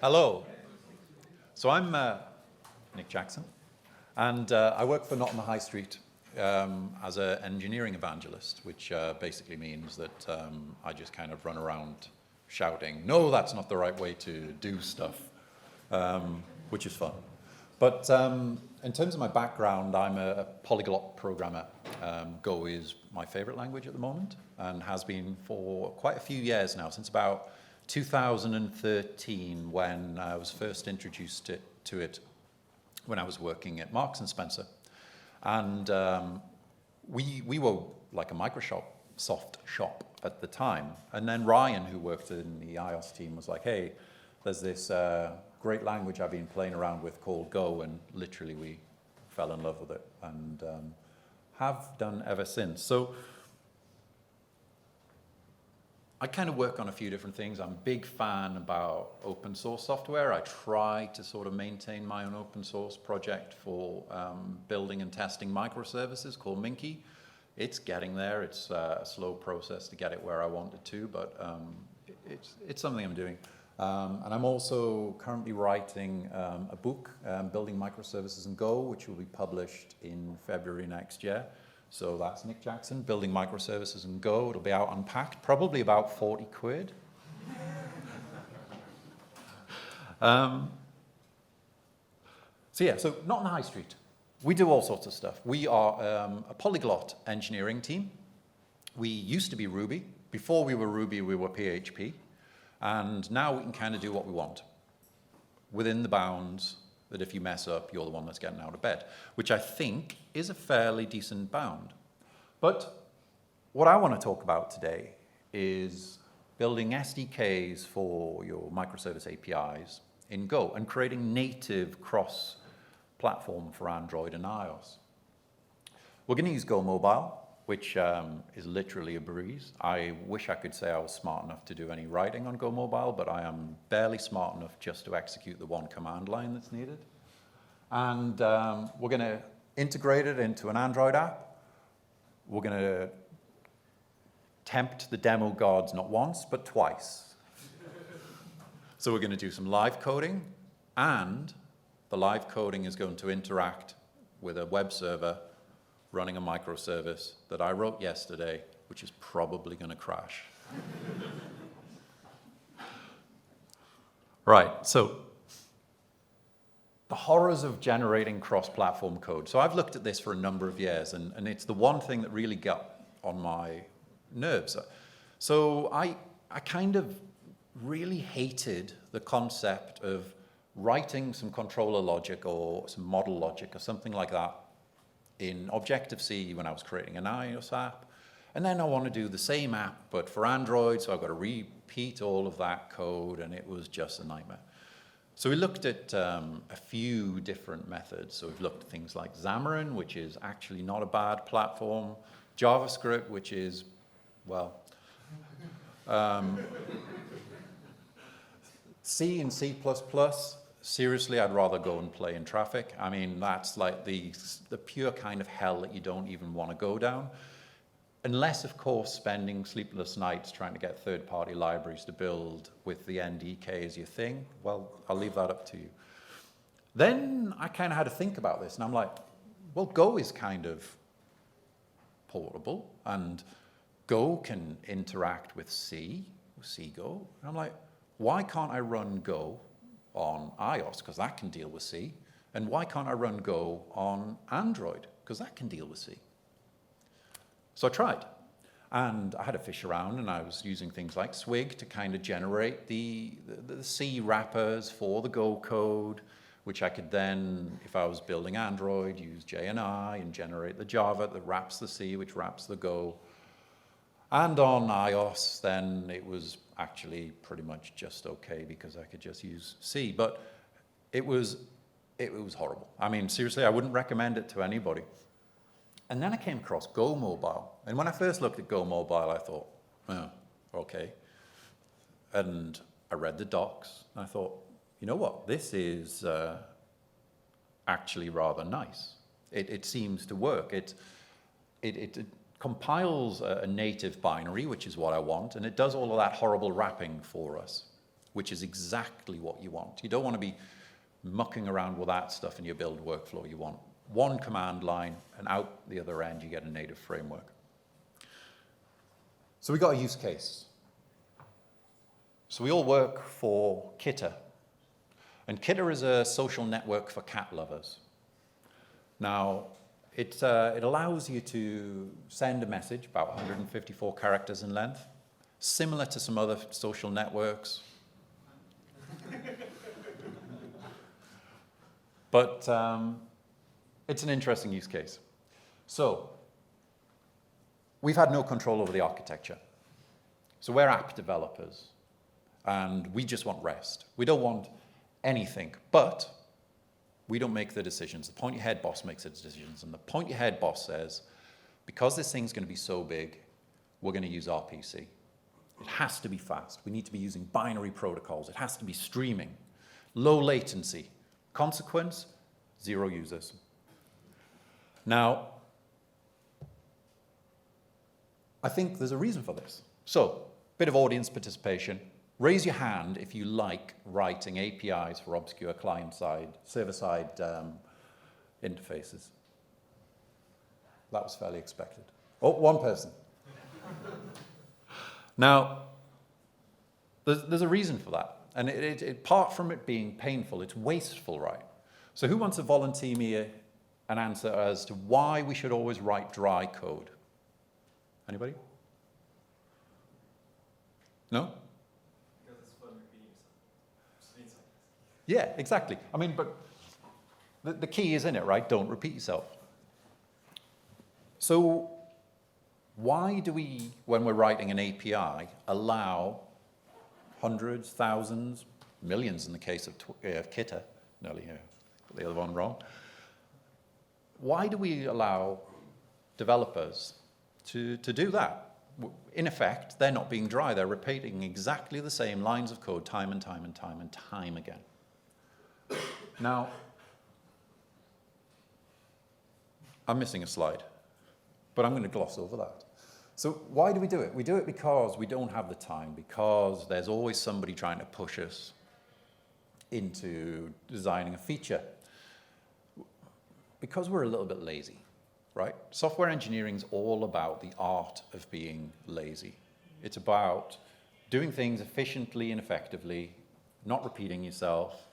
Hello. So I'm Nick Jackson, and I work for Not on the High Street as an engineering evangelist, which basically means that I just kind of run around shouting, no, that's not the right way to do stuff, which is fun. But in terms of my background, I'm a polyglot programmer. Go is my favorite language at the moment and has been for quite a few years now, since about 2013, when I was first introduced to it when I was working at Marks and Spencer. And we were like a Microsoft shop at the time. And then Ryan, who worked in the iOS team, was like, hey, there's this great language I've been playing around with called Go, and literally we fell in love with it and have done ever since. So I kind of work on a few different things. I'm a big fan about open source software. I try to sort of maintain my own open source project for building and testing microservices called Minky. It's getting there. It's a slow process to get it where I want it to, but it's something I'm doing. And I'm also currently writing a book, Building Microservices in Go, which will be published in February next year. So that's Nick Jackson, Building Microservices in Go. It'll be out unpacked, probably about 40 quid. So Not on the High Street. We do all sorts of stuff. We are a polyglot engineering team. We used to be Ruby. Before we were Ruby, we were PHP. And now we can kind of do what we want within the bounds that if you mess up, you're the one that's getting out of bed, which I think is a fairly decent bound. But what I want to talk about today is building SDKs for your microservice APIs in Go and creating native cross-platform for Android and iOS. We're going to use GoMobile, which is literally a breeze. I wish I could say I was smart enough to do any writing on GoMobile, but I am barely smart enough just to execute the one command line that's needed. And we're going to integrate it into an Android app. We're going to tempt the demo gods not once, but twice. So we're going to do some live coding, and the live coding is going to interact with a web server running a microservice that I wrote yesterday, which is probably going to crash. Right, so the horrors of generating cross-platform code. So I've looked at this for a number of years, and it's the one thing that really got on my nerves. So I kind of really hated the concept of writing some controller logic or some model logic or something like that in Objective-C when I was creating an iOS app. And then I want to do the same app, but for Android, so I've got to repeat all of that code, and it was just a nightmare. So we looked at a few different methods. So we've looked at things like Xamarin, which is actually not a bad platform, JavaScript, which is, well, C and C++. Seriously, I'd rather go and play in traffic. I mean, that's like the pure kind of hell that you don't even want to go down. Unless, of course, spending sleepless nights trying to get third-party libraries to build with the NDK as your thing, well, I'll leave that up to you. Then I kind of had to think about this, and I'm like, well, Go is kind of portable, and Go can interact with C, Go. And I'm like, why can't I run Go on iOS, because that can deal with C, and why can't I run Go on Android, because that can deal with C? So I tried, and I had to fish around, and I was using things like Swig to kind of generate the C wrappers for the Go code, which I could then, if I was building Android, use JNI and generate the Java that wraps the C, which wraps the Go. And on iOS, then it was actually pretty much just okay because I could just use C. But it was horrible. I mean, seriously, I wouldn't recommend it to anybody. And then I came across GoMobile. And when I first looked at GoMobile, I thought, oh, okay. And I read the docs, and I thought, you know what? This is actually rather nice. It seems to work. It compiles a native binary, which is what I want, and it does all of that horrible wrapping for us, which is exactly what you want. You don't want to be mucking around with that stuff in your build workflow. You want one command line, and out the other end, you get a native framework. So we got a use case. So we all work for Kitten. And Kitten is a social network for cat lovers. Now, it allows you to send a message, about 154 characters in length, similar to some other social networks. But it's an interesting use case. So we've had no control over the architecture. So we're app developers, and we just want REST. We don't want anything, but we don't make the decisions. The point-your-head boss makes the decisions, and the point-your-head boss says, because this thing's going to be so big, we're going to use RPC. It has to be fast. We need to be using binary protocols. It has to be streaming, low latency. Consequence, 0 users. Now, I think there's a reason for this. So, bit of audience participation. Raise your hand if you like writing APIs for obscure client-side, server-side interfaces. That was fairly expected. Oh, one person. Now, there's a reason for that. And apart from it being painful, it's wasteful, right? So who wants to volunteer me an answer as to why we should always write dry code? Anybody? No? Because it's fun repeating yourself. Yeah, exactly. I mean, but the key is in it, right? Don't repeat yourself. So why do we, when we're writing an API, allow hundreds, thousands, millions in the case of Kitten, nearly here, got the other one wrong. Why do we allow developers to do that? In effect, they're not being dry. They're repeating exactly the same lines of code time and time and time and time again. Now, I'm missing a slide, but I'm going to gloss over that. So why do we do it? We do it because we don't have the time, because there's always somebody trying to push us into designing a feature. Because we're a little bit lazy, right? Software engineering is all about the art of being lazy. It's about doing things efficiently and effectively, not repeating yourself,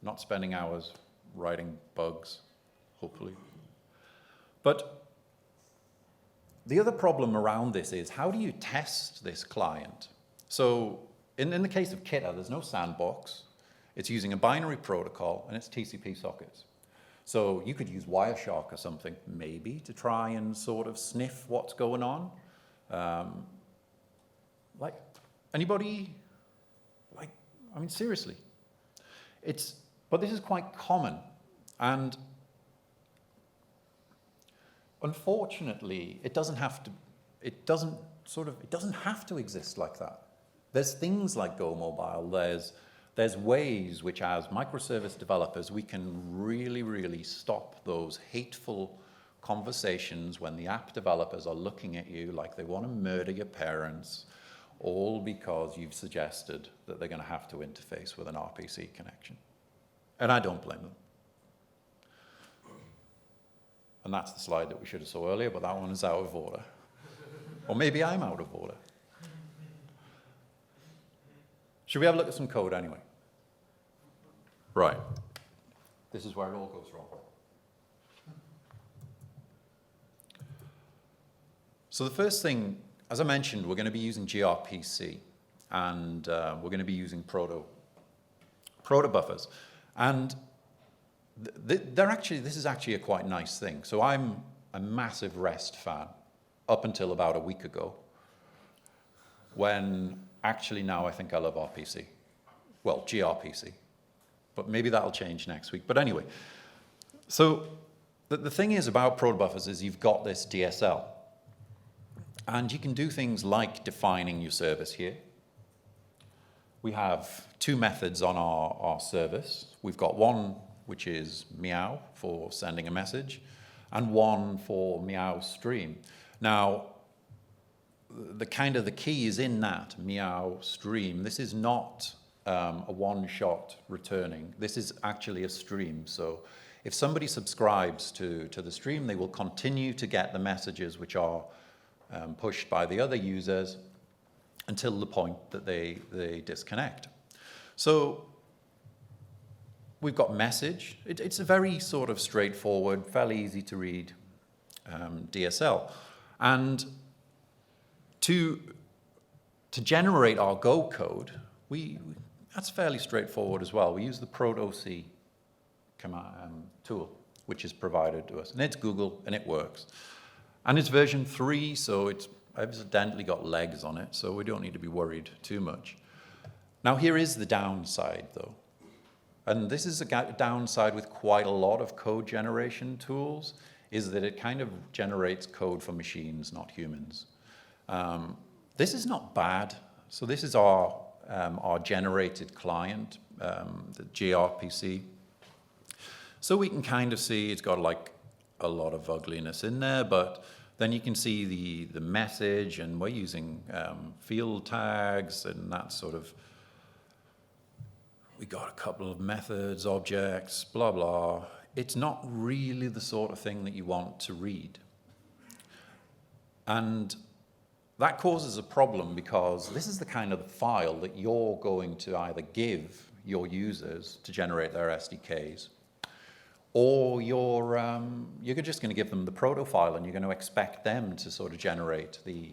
not spending hours writing bugs, hopefully. But the other problem around this is, how do you test this client? So in the case of Kitten, there's no sandbox. It's using a binary protocol, and it's TCP sockets. So you could use Wireshark or something, maybe, to try and sort of sniff what's going on. Like, anybody? Like, I mean, seriously. But this is quite common. And unfortunately, it doesn't have to exist like that. There's things like GoMobile, there's ways which, as microservice developers, we can really, really stop those hateful conversations when the app developers are looking at you like they want to murder your parents, all because you've suggested that they're going to have to interface with an RPC connection. And I don't blame them. And that's the slide that we should have saw earlier, but that one is out of order. Or maybe I'm out of order. Should we have a look at some code anyway? Right. This is where it all goes wrong. So the first thing, as I mentioned, we're going to be using gRPC, and we're going to be using Protobuffers. And this is actually a quite nice thing. So I'm a massive REST fan up until about a week ago, when actually now I think I love RPC. Well, gRPC. But maybe that'll change next week. But anyway, so the thing is about Protobuffers is you've got this DSL. And you can do things like defining your service here. We have two methods on our service. We've got one which is meow for sending a message, and one for meow stream. Now, the kind of the key is in that meow stream. This is not a one-shot returning. This is actually a stream. So if somebody subscribes to the stream, they will continue to get the messages which are pushed by the other users until the point that they disconnect. So we've got message. It's a very sort of straightforward, fairly easy to read DSL. And to generate our Go code, that's fairly straightforward as well. We use the Protobuf tool, which is provided to us. And it's Google, and it works. And it's version 3, so it's evidently got legs on it, so we don't need to be worried too much. Now, here is the downside, though. And this is a downside with quite a lot of code generation tools, is that it kind of generates code for machines, not humans. This is not bad. So this is our generated client, the gRPC. So we can kind of see it's got like a lot of ugliness in there, but then you can see the message, and we're using field tags and that sort of. We got a couple of methods, objects, blah, blah. It's not really the sort of thing that you want to read. And that causes a problem because this is the kind of file that you're going to either give your users to generate their SDKs, or you're just going to give them the proto file and you're going to expect them to sort of generate the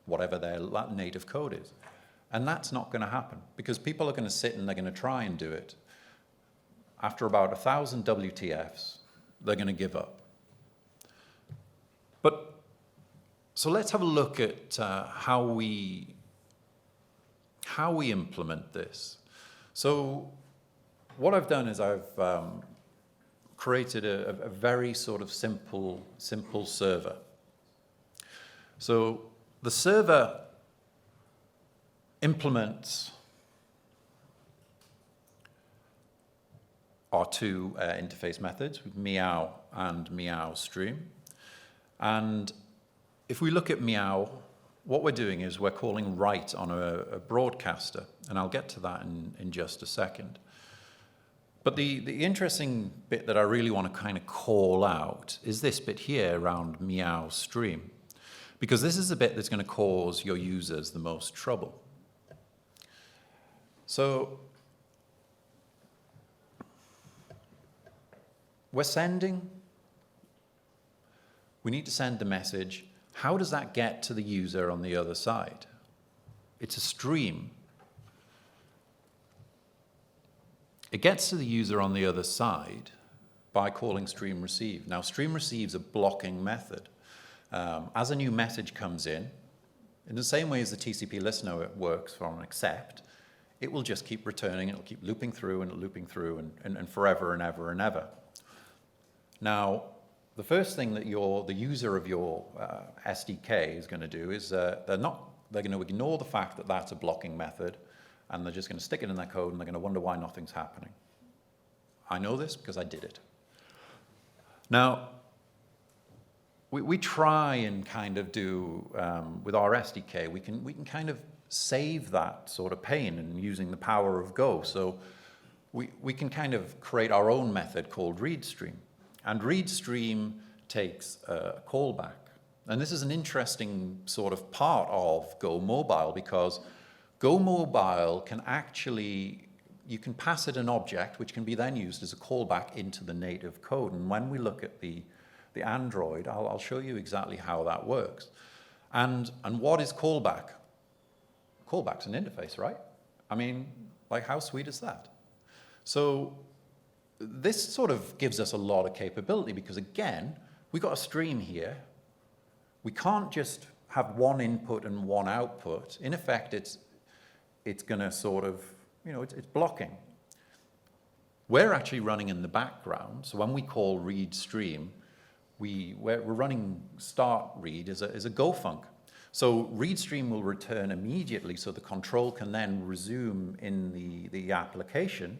whatever their native code is. And that's not going to happen because people are going to sit and they're going to try and do it. After about 1,000 WTFs, they're going to give up. But so let's have a look at how we implement this. So what I've done is I've created a very sort of simple server. So the server implements our two interface methods, meow and meow stream. And if we look at meow, what we're doing is we're calling write on a broadcaster, and I'll get to that in just a second. But the interesting bit that I really want to kind of call out is this bit here around meow stream, because this is the bit that's going to cause your users the most trouble. So we're sending, we need to send the message. How does that get to the user on the other side? It's a stream. It gets to the user on the other side by calling stream receive. Now, stream receive is a blocking method. As a new message comes in the same way as the TCP listener works from an accept, it will just keep returning, it'll keep looping through and looping through and forever and ever and ever. Now, the first thing that the user of your SDK is going to do is they're going to ignore the fact that that's a blocking method, and they're just going to stick it in their code, and they're going to wonder why nothing's happening. I know this because I did it. Now, we try and kind of do, with our SDK, we can kind of save that sort of pain in using the power of Go. So we can kind of create our own method called readStream. And readStream takes a callback. And this is an interesting sort of part of GoMobile, because GoMobile can actually, you can pass it an object which can be then used as a callback into the native code. And when we look at the Android, I'll show you exactly how that works. And what is callback? Callback's an interface, right? I mean, like, how sweet is that? So this sort of gives us a lot of capability because, again, we've got a stream here. We can't just have one input and one output. In effect, it's going to sort of, it's blocking. We're actually running in the background. So when we call read stream, we're running start read as a Go func. So read stream will return immediately, so the control can then resume in the application.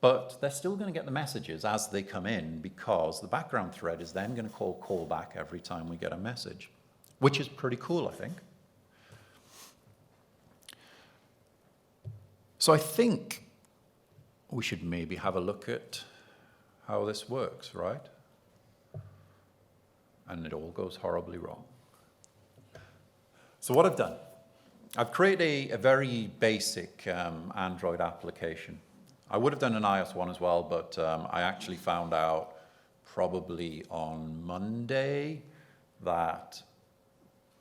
But they're still going to get the messages as they come in because the background thread is then going to call callback every time we get a message, which is pretty cool, I think. So I think we should maybe have a look at how this works, right? And it all goes horribly wrong. So what I've done, I've created a very basic Android application. I would have done an iOS one as well, but I actually found out probably on Monday that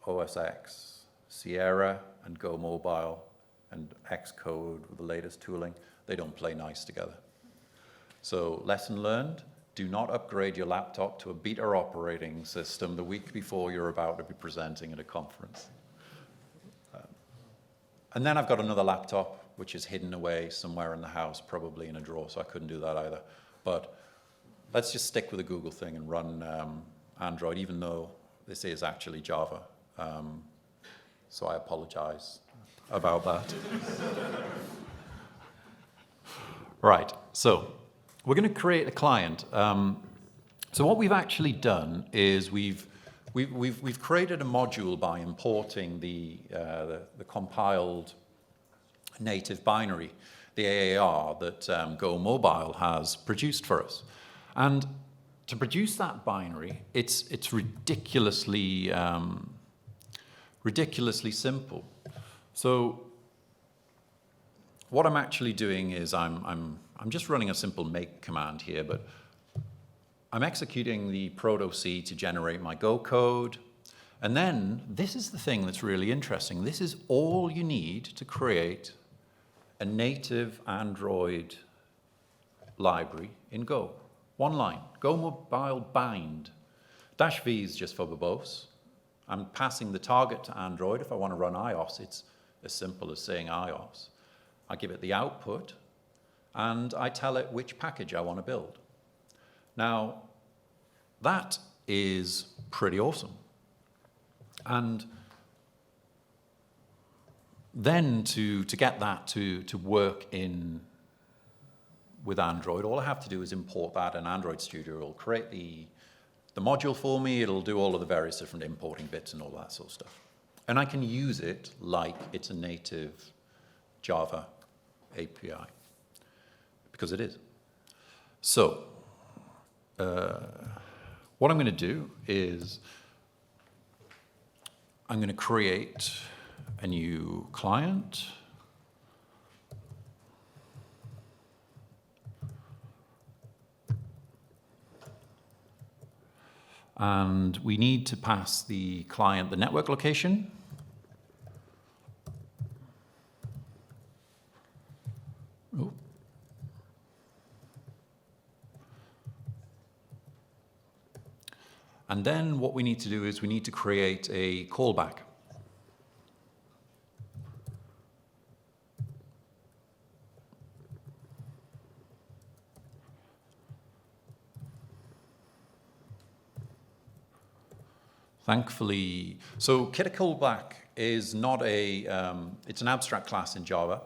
OS X, Sierra, and GoMobile, and Xcode with the latest tooling, they don't play nice together. So lesson learned, do not upgrade your laptop to a beta operating system the week before you're about to be presenting at a conference. And then I've got another laptop which is hidden away somewhere in the house, probably in a drawer, so I couldn't do that either. But let's just stick with the Google thing and run Android, even though this is actually Java. So I apologize about that. Right, so we're going to create a client. So what we've actually done is we've created a module by importing the compiled native binary, the AAR that GoMobile has produced for us. And to produce that binary, it's ridiculously simple. So what I'm actually doing is I'm just running a simple make command here, but I'm executing the Protobuf to generate my Go code. And then this is the thing that's really interesting. This is all you need to create a native Android library in Go. One line, GoMobile bind. -v is just for verbose. I'm passing the target to Android. If I want to run iOS, it's as simple as saying iOS. I give it the output, and I tell it which package I want to build. Now, that is pretty awesome. And then to get that to work with Android, all I have to do is import that in Android Studio. It'll create the module for me. It'll do all of the various different importing bits and all that sort of stuff. And I can use it like it's a native Java API, because it is. So what I'm going to do is I'm going to create a new client. And we need to pass the client the network location. Oh. And then what we need to do is we need to create a callback. Thankfully, so Kitten callback is not it's an abstract class in Java.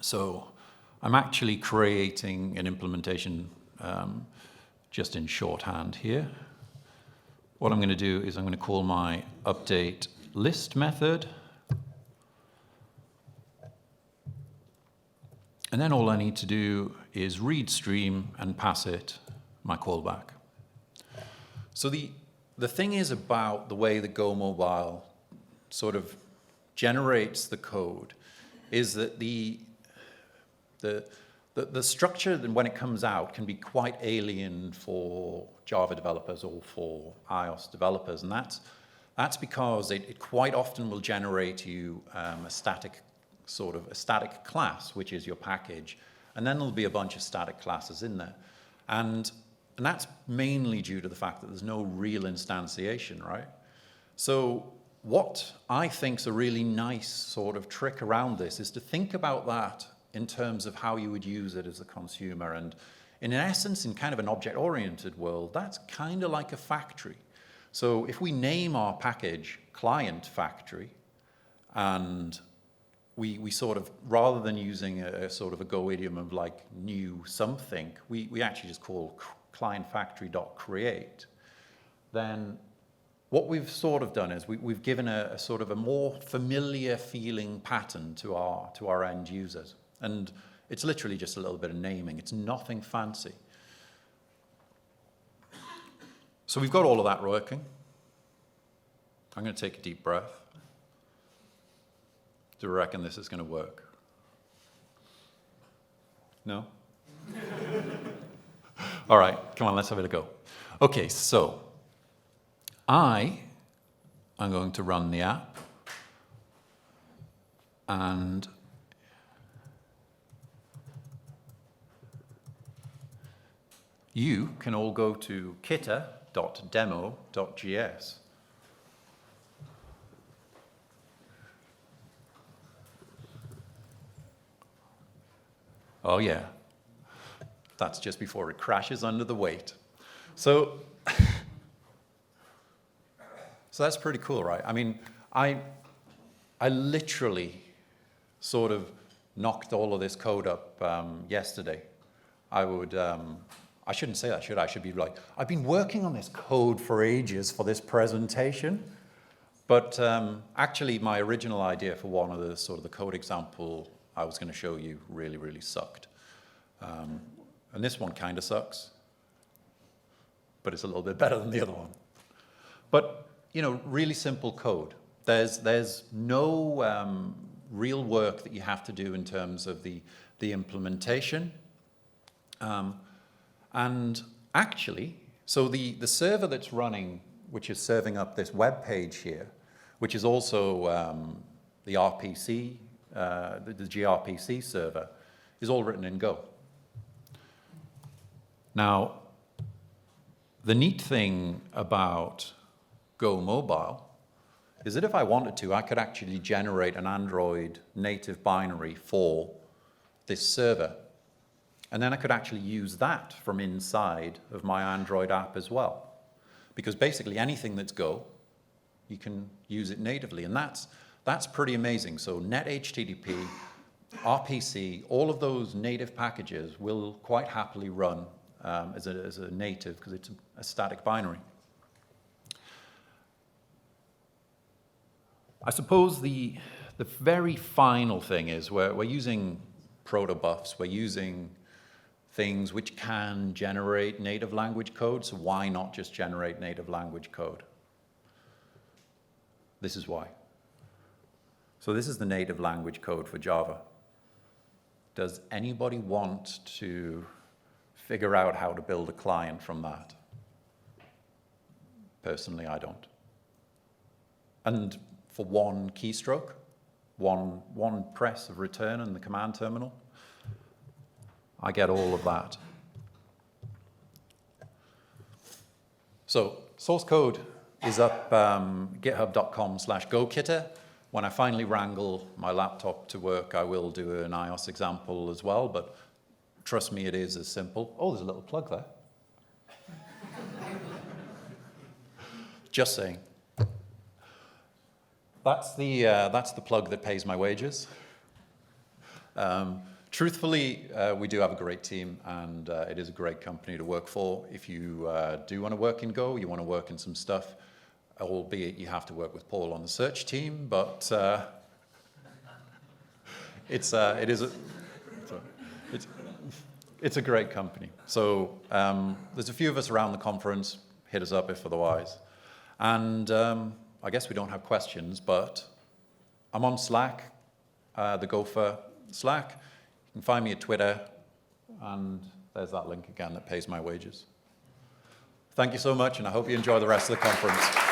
So I'm actually creating an implementation just in shorthand here. What I'm going to do is I'm going to call my update list method. And then all I need to do is read stream and pass it my callback. So the thing is about the way the GoMobile sort of generates the code is that the structure when it comes out can be quite alien for Java developers or for iOS developers, and that's because it quite often will generate you a static class, which is your package, and then there'll be a bunch of static classes in there, and that's mainly due to the fact that there's no real instantiation, right? So what I think is a really nice sort of trick around this is to think about that in terms of how you would use it as a consumer. And in essence, in kind of an object-oriented world, that's kind of like a factory. So if we name our package client factory, and we sort of, rather than using a sort of a Go idiom of like new something, we actually just call client factory.create. Then what we've sort of done is we've given a sort of a more familiar feeling pattern to our end users. And it's literally just a little bit of naming. It's nothing fancy. So we've got all of that working. I'm going to take a deep breath. Do you reckon this is going to work? No? All right, come on, let's have it a go. Okay, so I am going to run the app, and you can all go to kitter.demo.js. Oh yeah, that's just before it crashes under the weight. So that's pretty cool, right? I mean, I literally sort of knocked all of this code up yesterday. I shouldn't say that, should I? I should be like, I've been working on this code for ages for this presentation. But actually, my original idea for one of the sort of the code example I was going to show you really, really sucked. And this one kind of sucks, but it's a little bit better than the other one. But, you know, really simple code. There's no real work that you have to do in terms of the implementation. And actually, so the server that's running, which is serving up this web page here, which is also the RPC, the gRPC server, is all written in Go. Now, the neat thing about GoMobile is that if I wanted to, I could actually generate an Android native binary for this server. And then I could actually use that from inside of my Android app as well. Because basically anything that's Go, you can use it natively. And that's pretty amazing. So net HTTP, RPC, all of those native packages will quite happily run as a native because it's a static binary. I suppose the very final thing is we're using Protobufs, we're using things which can generate native language code, so why not just generate native language code? This is why. So this is the native language code for Java. Does anybody want to figure out how to build a client from that? Personally, I don't. And for one keystroke, one press of return in the command terminal, I get all of that. So source code is up github.com/gokitter. When I finally wrangle my laptop to work, I will do an iOS example as well, but trust me, it is as simple. Oh, there's a little plug there. Just saying. That's the plug that pays my wages. Truthfully, we do have a great team, and it is a great company to work for. If you do want to work in Go, you want to work in some stuff, albeit you have to work with Paul on the search team, but it's a great company. So there's a few of us around the conference. Hit us up if otherwise. And I guess we don't have questions, but I'm on Slack, the Gopher Slack. You can find me at Twitter, and there's that link again that pays my wages. Thank you so much, and I hope you enjoy the rest of the conference.